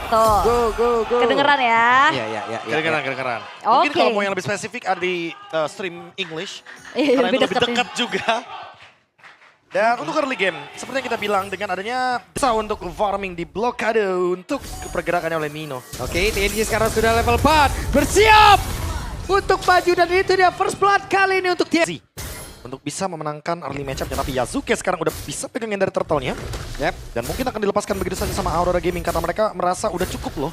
Tuh. Go. Kedengeran ya? Iya. Kedengeran. Mungkin Oke. kalau mau yang lebih spesifik ada di stream English. Iya, Karena lebih itu lebih deket ya. dekat juga. Dan untuk early game, seperti yang kita bilang dengan adanya bisa untuk farming di blokade untuk pergerakannya oleh Nino. Oke, TNG sekarang sudah level 4. Bersiap untuk maju dan itu dia first blood kali ini untuk TNG. Untuk bisa memenangkan early matchup-nya. Tapi Yasuke sekarang udah bisa pegangin dari turtle-nya. Yep. Dan mungkin akan dilepaskan begitu saja sama Aurora Gaming karena mereka merasa udah cukup loh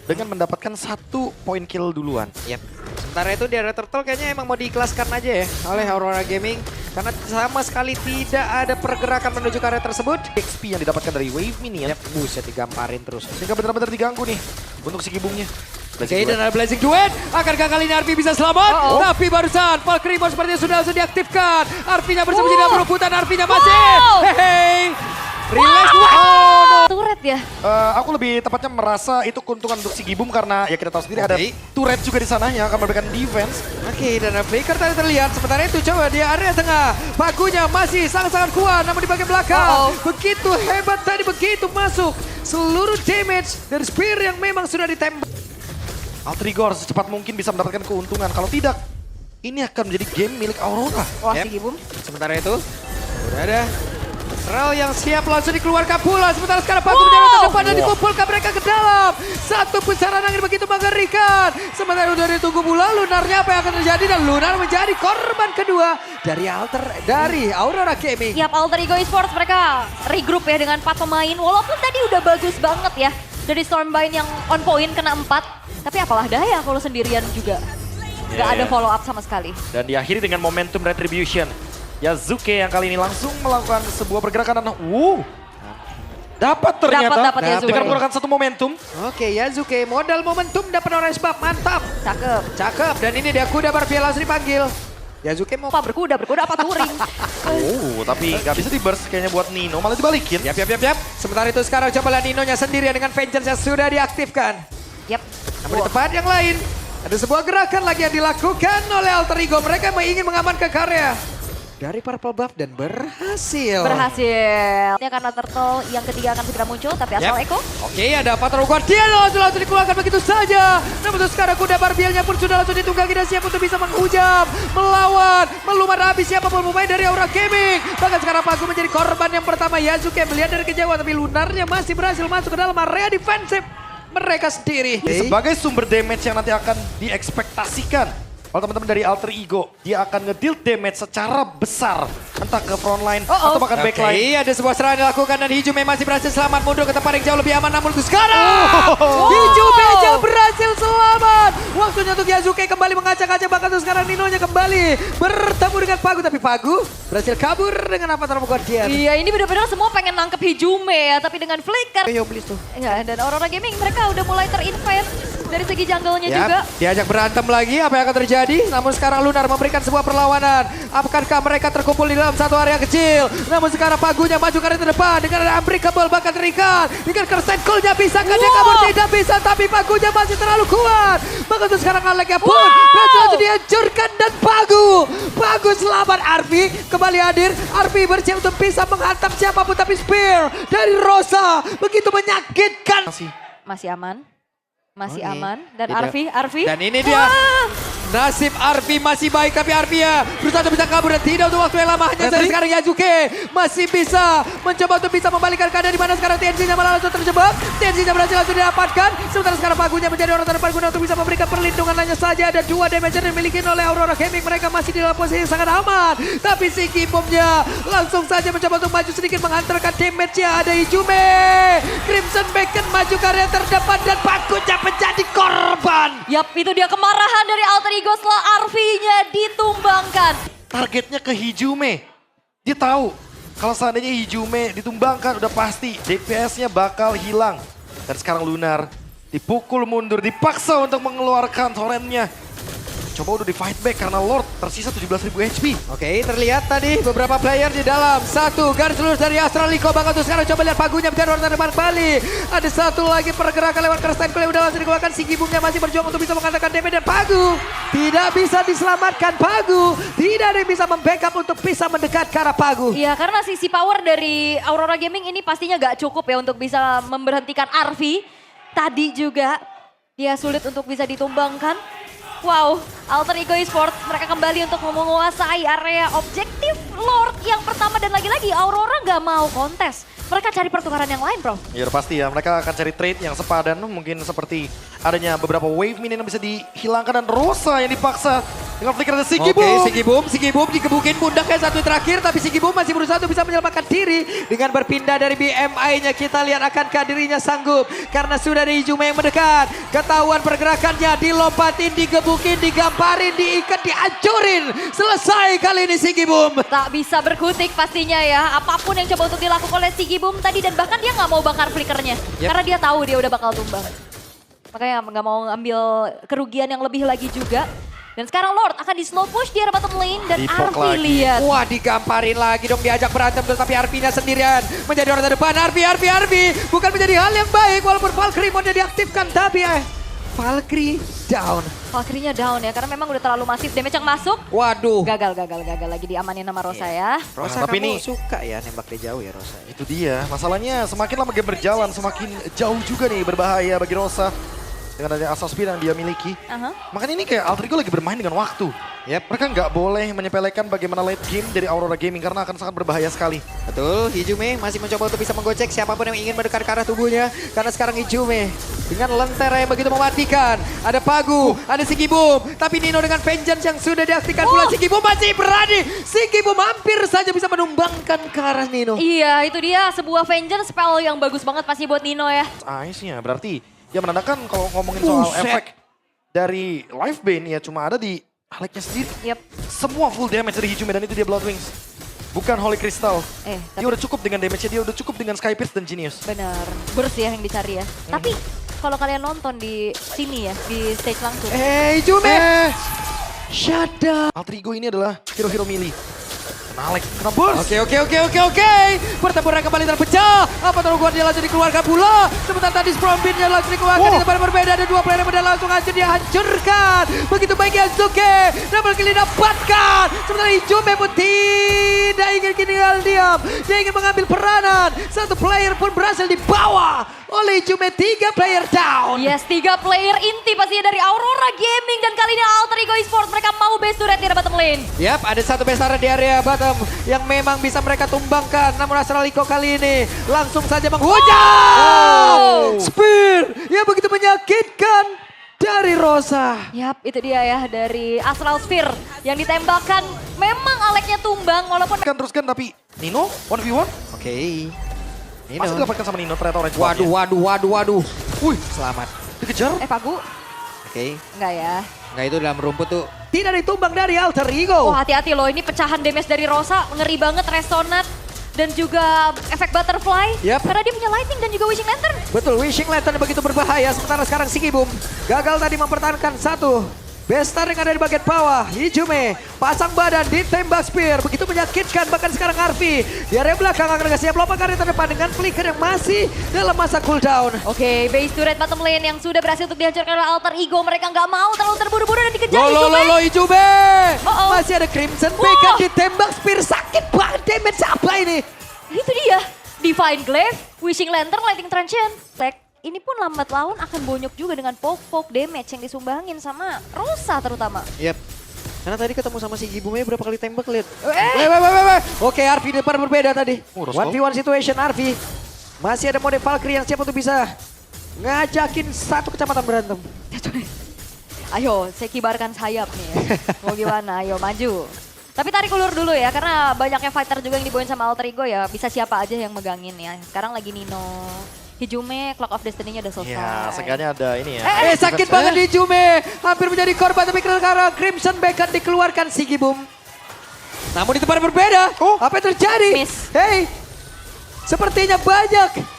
dengan mendapatkan 1 point kill duluan. Yep. Sementara itu di area turtle kayaknya emang mau diikhlaskan aja ya oleh Aurora Gaming. Karena sama sekali tidak ada pergerakan menuju ke area tersebut. XP yang didapatkan dari Wave Minion. Yep, buset digamparin terus. Sehingga benar-benar diganggu nih untuk si Gibungnya. Oke, dan ada Blazing Duet. Akankah kali ini Arfi bisa selamat? Tapi barusan Valkyrie Reborn sepertinya sudah langsung diaktifkan. Arfinya bersembunyi dalam rumputan. Arfinya masih. Hehehe. Relax. Turret ya? Aku lebih tepatnya merasa itu keuntungan untuk si Gibum karena ya kita tahu sendiri ada turret juga di sananya akan memberikan defense. Oke, dan Flicker tadi terlihat. Sementara itu coba di area tengah. Pagunya masih sangat-sangat kuat namun di bagian belakang. Begitu hebat tadi, begitu masuk. Seluruh damage dari Spear yang memang sudah ditembak. Altrigor secepat mungkin bisa mendapatkan keuntungan. Kalau tidak, ini akan menjadi game milik Aurora. Wah, Yep. si Gibum. Sementara itu udah ada Rel yang siap langsung dikeluarkan pula. Sementara sekarang Pagu menjadi terdepan dan dikumpulkan mereka ke dalam. Satu pusaran angin begitu mengerikan. Sementara udah ditunggu pula Lunarnya apa yang akan terjadi. Dan Lunar menjadi korban kedua dari Aurora Gaming. Yap, Alter Ego Esports mereka regroup ya dengan 4 pemain. Walaupun tadi udah bagus banget ya. Dari Stormbind yang on point kena 4. Tapi apalah daya kalau sendirian juga. Gak ada follow up sama sekali. Dan diakhiri dengan momentum retribution. Yasuke yang kali ini langsung melakukan sebuah pergerakan dan dapat ternyata Dapat Yasuke. dengan menggunakan satu momentum. Oke, Yasuke modal momentum dapat orange buff. Mantap. Cakep. Dan ini dia kuda Barfiela langsung dipanggil. Yasuke mau Apa berkuda apa touring? Tapi nggak bisa di burst kayaknya buat Nino, malah dibalikin. Yap. Sementara itu sekarang coba lihat Ninonya sendirian dengan Vengeance yang sudah diaktifkan. Yap. Namun di tempat yang lain, ada sebuah gerakan lagi yang dilakukan oleh Alter Ego. Mereka ingin mengamankan karya dari Purple Buff dan berhasil. Ini karena Turtle yang ketiga akan segera muncul, tapi asal Eko. Oke, ada Patrol Guardian langsung dikeluarkan begitu saja. Namun sekarang kuda Barbielnya pun sudah langsung ditunggangi dan siap untuk bisa menghujam, melawan, melumat habis siapapun pemain dari Aurora Gaming. Bahkan sekarang Pagu menjadi korban yang pertama. Yasuke melihat dari kejauhan, tapi Lunarnya masih berhasil masuk ke dalam area defensif mereka sendiri. Sebagai sumber damage yang nanti akan diekspektasikan oleh teman-teman dari Alter Ego, dia akan ngedeal damage secara besar. Entah ke frontline atau bahkan backline. Iya, ada sebuah serangan dilakukan dan Hijume masih berhasil selamat mundur ke tempat yang jauh lebih aman. Namun sekarang Hijume berhasil selamat. Waktunya untuk Yasuke kembali mengacak-acak, bahkan sekarang Ninonya kembali bertemu dengan Pagu. Tapi Pagu berhasil kabur dengan Avatar Guardian. Iya, ini benar-benar semua pengen nangkep Hijume ya, tapi dengan Flicker. Ayo please tuh. Ya, dan Aurora Gaming mereka udah mulai terinvest dari segi jungle-nya juga. Diajak berantem lagi, apa yang akan terjadi? Namun sekarang Lunar memberikan sebuah perlawanan. Akankah mereka terkumpul di dalam satu area kecil? Namun sekarang Pagunya maju ke area terdepan dengan ada Unbreakable bahkan terikat. Dengan Curse Cool-nya bisakah dia kabur? Tidak bisa, tapi Pagunya masih terlalu kuat. Bahkan itu sekarang Aleknya pun berhasil dihancurkan dan Pagu selamat. Arfi kembali hadir. Arfi bersiap untuk bisa menghantam siapapun, tapi Spear dari Rosa begitu menyakitkan. Masih aman. Dan Arfi. Dan ini dia. Nasib Arfi masih baik, tapi Arfi ya berusaha untuk bisa kabur dan tidak untuk waktu yang lama. Hanya dari sekarang Yasuke masih bisa mencoba untuk bisa membalikan keadaan di mana sekarang TNC-nya malah langsung terjebak. TNC-nya berhasil langsung didapatkan. Sementara sekarang Pagunya menjadi orang terdepan guna untuk bisa memberikan perlindungan. Hanya saja ada 2 damage yang dimiliki oleh Aurora Gaming. Mereka masih di dalam posisi yang sangat aman. Tapi si Gibomnya langsung saja mencoba untuk maju sedikit menghantarkan damage-nya. Ada Hijume. Crimson Bacon maju ke area terdepan dan Pagunya menjadi korban. Yap, itu dia kemarahan dari Alter Ego setelah Arfi-nya ditumbangkan. Targetnya ke Hijume. Dia tahu kalau seandainya Hijume ditumbangkan udah pasti DPS-nya bakal hilang. Dan sekarang Lunar dipukul mundur, dipaksa untuk mengeluarkan torrent-nya. Coba udah di fight back karena Lord tersisa 17.000 HP. Oke, terlihat tadi beberapa player di dalam. Satu garis lurus dari Astraliko. Bahkan tuh sekarang coba lihat Pagunya menjadi orang depan kembali. Ada satu lagi pergerakan lewat Kerstein Kule udah langsung dikeluarkan. Si Gibumnya masih berjuang untuk bisa mengatakan damage dan Pagu tidak bisa diselamatkan. Pagu tidak ada yang bisa membackup untuk bisa mendekat ke arah Pagu. Iya, karena sisi power dari Aurora Gaming ini pastinya gak cukup ya untuk bisa memberhentikan Arfi. tadi juga dia sulit untuk bisa ditumbangkan. Wow, Alter Ego Esports mereka kembali untuk menguasai area objektif Lord yang pertama dan lagi-lagi Aurora nggak mau kontes. Mereka cari pertukaran yang lain, bro. Ya udah pasti ya, mereka akan cari trade yang sepadan. Mungkin seperti adanya beberapa wave minion yang bisa dihilangkan dan Rosa yang dipaksa dengan flicker dari Sigibum. Oke, Sigibum dikebukin pundaknya satu terakhir. Tapi Sigibum masih berusaha untuk bisa menyelamatkan diri. Dengan berpindah dari BMI-nya kita lihat akankah dirinya sanggup. Karena sudah ada Ijume yang mendekat. Ketahuan pergerakannya, dilompatin, digebukin, digamparin, diikat, dihancurin. Selesai kali ini Sigibum. Tak bisa berkutik pastinya ya. Apapun yang coba untuk dilakukan oleh Sigibum tadi dan bahkan dia nggak mau bakar flickernya. Karena dia tahu dia udah bakal tumbang. Makanya nggak mau ngambil kerugian yang lebih lagi juga. Dan sekarang Lord akan di slow push di area bottom lane dan Dipok Arfi lagi. lihat. Wah, digamparin lagi dong, diajak berantem tetapi Arfi-nya sendirian menjadi orang terdepan. Arfi bukan menjadi hal yang baik walaupun Valkyrie mode diaktifkan tapi Valkyrie down. Valkyrie-nya down ya karena memang udah terlalu masif damage yang masuk. Waduh. Gagal lagi diamanin sama Rosa ya. Rosa, tapi kamu ini- suka ya nembak dari jauh ya Rosa. Itu dia, masalahnya semakin lama game berjalan semakin jauh juga nih berbahaya bagi Rosa. Dengan adanya asal speed yang dia miliki. Makanya ini kayak Alter Ego lagi bermain dengan waktu. Yep. Mereka nggak boleh menyepelekan bagaimana late game dari Aurora Gaming karena akan sangat berbahaya sekali. Betul, Ijume masih mencoba untuk bisa menggocek siapapun yang ingin mendekat ke arah tubuhnya. Karena sekarang Ijume dengan lentera yang begitu mematikan. Ada Pagu, ada Sigibum. Tapi Nino dengan Vengeance yang sudah diaktifkan pula. Sigibum masih berani. Sigibum hampir saja bisa menumbangkan ke arah Nino. Iya itu dia sebuah vengeance spell yang bagus banget pasti buat Nino ya. Ice-nya berarti ya menandakan kalau ngomongin soal Buset. efek dari Life Bane ya cuma ada di Aleknya sendiri. Yep. Semua full damage dari Hijume dan itu dia Blood Wings. Bukan Holy Crystal. Tapi Dia udah cukup dengan damage-nya, dia udah cukup dengan Sky Pierce dan Genius. benar burst ya yang dicari ya. Tapi kalau kalian nonton di sini ya di stage langsung. Ijume! Shut down. Alter Ego ini adalah hero-hero melee. Kena Alek, kena burst. Oke. Pertempuran kembali terpecah. Apa tahu gua dia langsung dikeluarkan pula. Sementara tadi Sprombin-nya langsung dikeluarkan. Di tempat berbeda ada dua player yang berbeda langsung aja dia hancurkan. Begitu baik Yasuke. Double kill didapatkan. Sementara Ijume pun tidak ingin tinggal diam. Dia ingin mengambil peranan. Satu player pun berhasil dibawa oleh Ijume. 3 player down. Yes, 3 player inti pastinya dari Aurora Gaming dan kali ini Alter Ego Esports mereka mau base turret di area bottom lane. Yap, ada satu besar di area bottom yang memang bisa mereka tumbangkan. Namun Astraliko kali ini langsung saja menghujam. Wow. Spear yang begitu menyakitkan dari Rosa. Yap, itu dia ya dari Astral Sphere yang ditembakkan. Memang Aleknya tumbang walaupun Teruskan tapi Nino 1v1 Oke. masih didapatkan sama Nino ternyata orange buff-nya. Waduh. Wih, selamat. Dikejar. Pagu Oke. enggak ya. Nggak, itu dalam rumput tuh. Tidak ditumbang dari Alter Ego. Oh hati-hati loh ini pecahan damage dari Rosa ngeri banget resonat dan juga efek butterfly. Yap. Karena dia punya lightning dan juga wishing lantern. Betul, Wishing Lantern begitu berbahaya. Sementara sekarang Sigibum gagal tadi mempertahankan satu. Bestar yang ada di bagian bawah. Ijume pasang badan ditembak spear. Begitu menyakitkan bahkan sekarang Arfi. Di area belakang akan siap lompat ke area terdepan dengan flicker yang masih dalam masa cooldown. Oke, base turret bottom lane yang sudah berhasil untuk dihancurkan oleh Alter Ego. Mereka nggak mau terlalu terburu-buru dan dikejar Ijume. Ijume. Uh-oh. Masih ada Crimson Wow. Beacon ditembak spear. Sakit banget damage apa ini? Itu dia. Divine Glaive, Wishing Lantern, Lightning Transient. Ini pun lambat laun akan bonyok juga dengan poke damage yang disumbangin sama Rosa terutama. Yep. Karena tadi ketemu sama si Gibumnya berapa kali tembak, lihat. Eh. Weh. Oke, Arfi depan berbeda tadi. Roskol. 1v1 situation Arfi. Masih ada mode Valkyrie yang siap untuk bisa ngajakin satu kecamatan berantem. Ayo, saya kibarkan sayap nih ya. Mau gimana? Ayo maju. Tapi tarik ulur dulu ya, karena banyaknya fighter juga yang dibawain sama Alter Ego ya. Bisa siapa aja yang megangin ya. Sekarang lagi Nino. Hijume, Clock of Destiny-nya udah selesai. Ya, seenggaknya ada ini ya. Sakit banget di Jume. Hampir menjadi korban tapi karena Crimson Beacon dikeluarkan si Gibum. Namun di tempat berbeda. Apa yang terjadi? Miss. Hey. Sepertinya banyak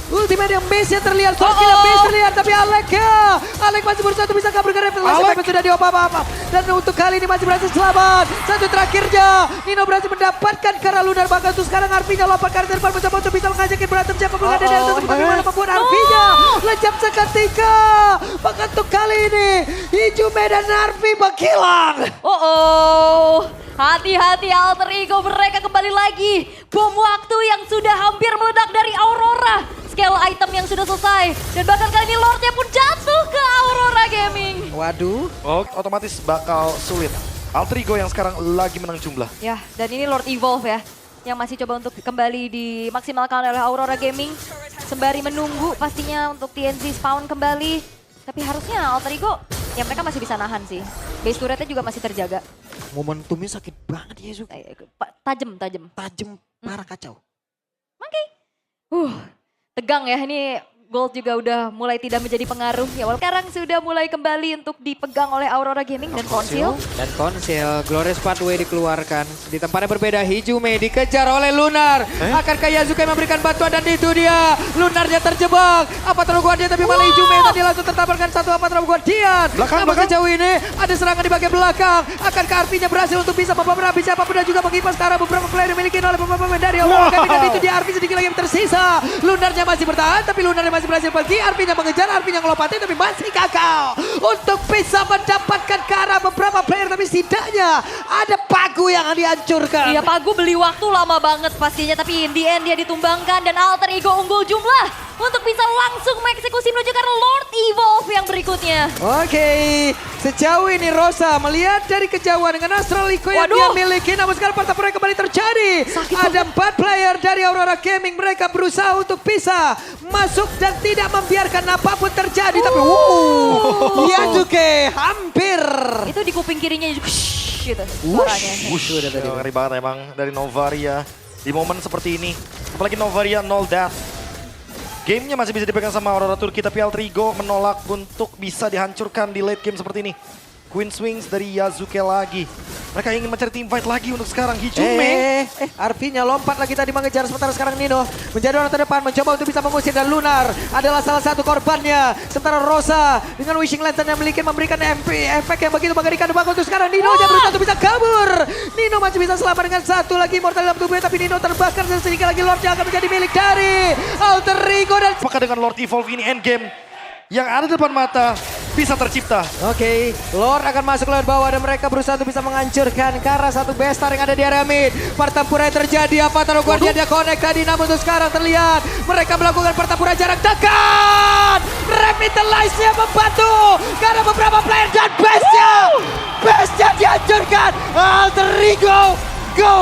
ultimate yang miss yang terlihat. Valkyrie yang miss terlihat. Tapi Alek masih berusaha untuk bisa kabur ke refleksi. Tapi sudah diopa-apa. Dan untuk kali ini masih berhasil selamat. Satu terakhirnya. Nino berhasil mendapatkan Kara Lunar. Bahkan untuk sekarang Arfinya lompat ke arah depan. Mencoba untuk bisa mengajakin berantem. Siapa pun ada di atas. Bagaimana membuat Arfinya lejap seketika. Bahkan untuk kali ini Hijume dan Arfi menghilang. Hati-hati Alter Ego, mereka kembali lagi. Bom waktu yang sudah hampir meledak dari Aurora. Scale item item yang sudah selesai. Dan bahkan kali ini Lordnya pun jatuh ke Aurora Gaming. Waduh. Oh, otomatis bakal sulit. Alter Ego yang sekarang lagi menang jumlah. Ya, dan ini Lord Evolve ya. Yang masih coba untuk kembali dimaksimalkan oleh Aurora Gaming. Sembari menunggu pastinya untuk TNC spawn kembali. Tapi harusnya Alter Ego, ya mereka masih bisa nahan sih. Base turretnya juga masih terjaga. Momentumnya sakit banget ya Zuki. Tajam. Tajem, parah kacau. Oke. Tegang ya, ini Gold juga udah mulai tidak menjadi pengaruh. Ya walaupun sekarang sudah mulai kembali untuk dipegang oleh Aurora Gaming dan Konsil. Dan Konsil, Glorious Pathway dikeluarkan. Di tempatnya berbeda, Hijume dikejar oleh Lunar. Akankah Yasuke memberikan bantuan dan itu dia. Lunarnya terjebak. Avatar Guardian tapi malah Hijume tadi langsung tertabarkan satu Avatar Guardian. Namun sejauh ini ada serangan di bagian belakang. Akankah Arpi-nya berhasil untuk bisa memperhabis siapapun dan juga mengipas ke arah beberapa player yang dimiliki oleh beberapa pemain dari Aurora Gaming. Dan itu dia Arpi sedikit lagi yang tersisa. Lunarnya masih bertahan tapi Lunarnya masih berhasil pergi. Arpinya mengejar, Arpinya ngelompatin tapi masih gagal untuk bisa mendapatkan ke arah beberapa player. Tapi setidaknya ada Pagu yang dihancurkan. Iya, Pagu beli waktu lama banget pastinya, tapi in the end dia ditumbangkan dan Alter Ego unggul jumlah untuk bisa langsung mengeksekusi menuju ke Lord Evolve yang berikutnya. Oke, sejauh ini Rosa melihat dari kejauhan dengan Astral Eco yang dia miliki, namun sekarang pertempuran kembali terjadi. Ada 4 player dari Aurora Gaming, mereka berusaha untuk bisa masuk dan tidak membiarkan apapun terjadi. Tapi Yasuke hampir. Itu di kuping kirinya gitu suaranya. Udah tadi. Ngeri banget emang dari Novaria. Di momen seperti ini, apalagi Novaria 0 death. Gamenya masih bisa dipegang sama Aurora Turki, tapi Alter Ego menolak untuk bisa dihancurkan di late game seperti ini. Queen Swings dari Yasuke lagi. Mereka ingin mencari team fight lagi untuk sekarang. Hijume. Arpinya lompat lagi tadi mengejar, sementara sekarang Nino menjadi orang terdepan mencoba untuk bisa mengusir dan Lunar adalah salah satu korbannya. Sementara Rosa dengan Wishing Lantern yang memiliki memberikan MP efek yang begitu mengerikan banget untuk sekarang Nino yang berusaha untuk bisa kabur. Nino masih bisa selamat dengan satu lagi mortal dalam tubuhnya, tapi Nino terbakar dan sedikit lagi Lord yang akan menjadi milik dari Alter Ego. Dan apakah dengan Lord Evolve ini endgame yang ada di depan mata bisa tercipta? Oke, Lord akan masuk lewat bawah dan mereka berusaha untuk bisa menghancurkan ke arah satu bestar yang ada di area mid. Pertempuran yang terjadi, Avatar Guardian dia connect tadi, namun untuk sekarang terlihat mereka melakukan pertempuran jarak dekat. Revitalize-nya membantu karena beberapa player dan base-nya dihancurkan. Alter Ego, go!